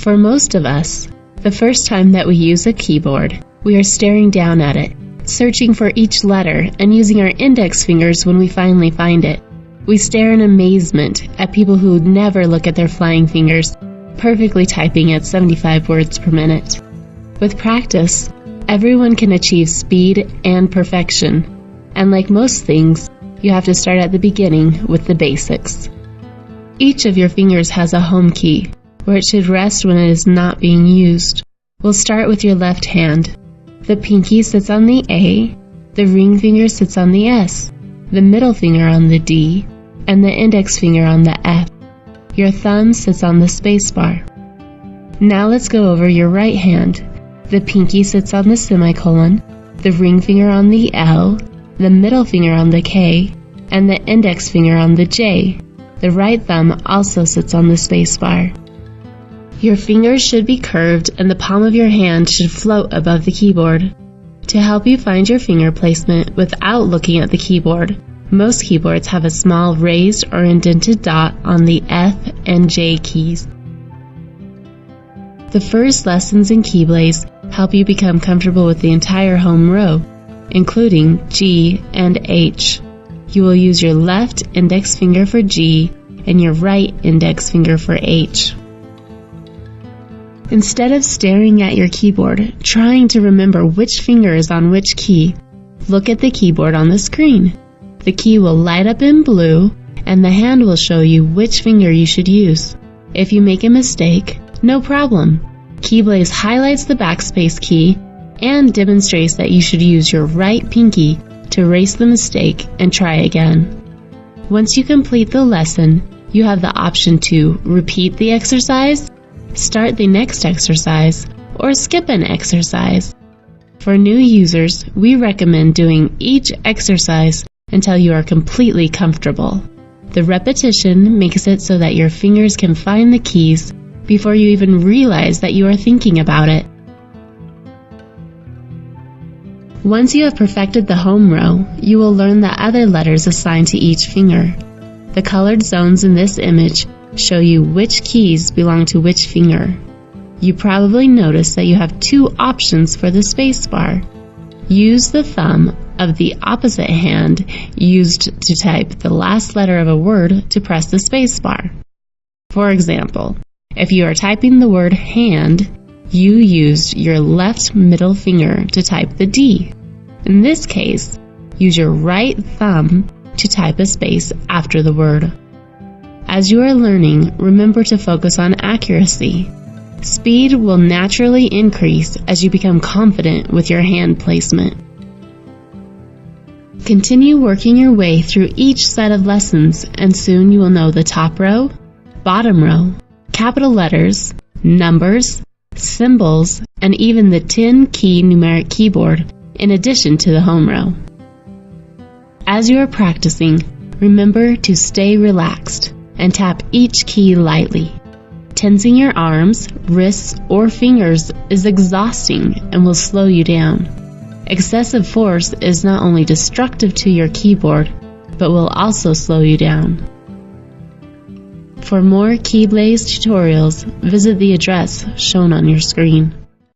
For most of us, the first time that we use a keyboard, we are staring down at it, searching for each letter and using our index fingers when we finally find it. We stare in amazement at people who never look at their flying fingers, perfectly typing at 75 words per minute. With practice, everyone can achieve speed and perfection, and like most things, you have to start at the beginning with the basics. Each of your fingers has a home key, where it should rest when it is not being used. We'll start with your left hand. The pinky sits on the A, the ring finger sits on the S, the middle finger on the D, and the index finger on the F. Your thumb sits on the space bar. Now let's go over your right hand. The pinky sits on the semicolon, the ring finger on the L, the middle finger on the K, and the index finger on the J. The right thumb also sits on the space bar. Your fingers should be curved and the palm of your hand should float above the keyboard. To help you find your finger placement without looking at the keyboard, most keyboards have a small raised or indented dot on the F and J keys. The first lessons in Keyblaze help you become comfortable with the entire home row, including G and H. You will use your left index finger for G and your right index finger for H. Instead of staring at your keyboard, trying to remember which finger is on which key, look at the keyboard on the screen. The key will light up in blue, and the hand will show you which finger you should use. If you make a mistake, no problem. Keyblaze highlights the backspace key and demonstrates that you should use your right pinky to erase the mistake and try again. Once you complete the lesson, you have the option to repeat the exercise, start the next exercise, or skip an exercise. For new users, we recommend doing each exercise until you are completely comfortable. The repetition makes it so that your fingers can find the keys before you even realize that you are thinking about it. Once you have perfected the home row, you will learn the other letters assigned to each finger. The colored zones in this image show you which keys belong to which finger. You probably noticed that you have two options for the space bar. Use the thumb of the opposite hand used to type the last letter of a word to press the space bar. For example, if you are typing the word hand, you used your left middle finger to type the D. In this case, use your right thumb to type a space after the word. As you are learning, remember to focus on accuracy. Speed will naturally increase as you become confident with your hand placement. Continue working your way through each set of lessons, and soon you will know the top row, bottom row, capital letters, numbers, symbols, and even the 10-key numeric keyboard, in addition to the home row. As you are practicing, remember to stay relaxed and tap each key lightly. Tensing your arms, wrists, or fingers is exhausting and will slow you down. Excessive force is not only destructive to your keyboard, but will also slow you down. For more Keyblaze tutorials, visit the address shown on your screen.